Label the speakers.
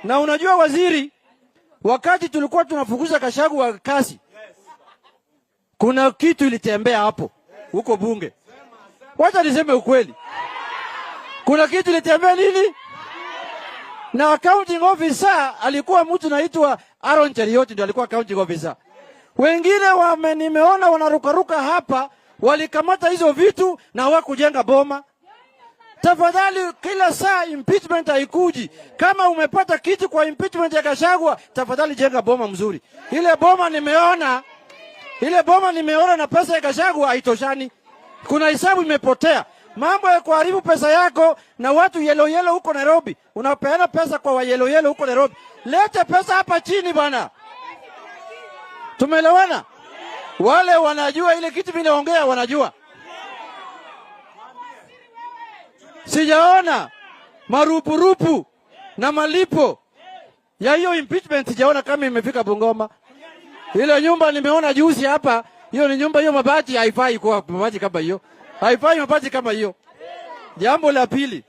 Speaker 1: Na unajua waziri, wakati tulikuwa tunafukuza Gachagua kazi, kuna kitu ilitembea hapo huko bunge. Wacha niseme ukweli. Kuna kitu ilitembea nini? Na accounting officer alikuwa mtu naitwa Aaron Cherioti, ndio alikuwa accounting officer. Wengine nimeona wanarukaruka hapa, walikamata hizo vitu na hawakujenga boma. Tafadhali, kila saa impeachment haikuji. Kama umepata kitu kwa impeachment ya Gachagua, tafadhali jenga boma mzuri. Ile boma nimeona na pesa ya Gachagua haitoshani. Kuna hisabu imepotea. Mambo ya kuharibu pesa yako na watu yellow huko Nairobi. Unapeana pesa kwa wa yellow huko Nairobi. Lete pesa hapa chini bana. Tumeelewana? Wale wanajua ile kitu mimi naongea wanajua. Sijaona marupurupu na malipo ya hiyo impeachment, sijaona kama imefika Bungoma. Ile nyumba nimeona juzi hapa, hiyo ni nyumba, hiyo mabati haifai kwa mabati kama hiyo. Haifai mabati kama hiyo. Jambo la pili,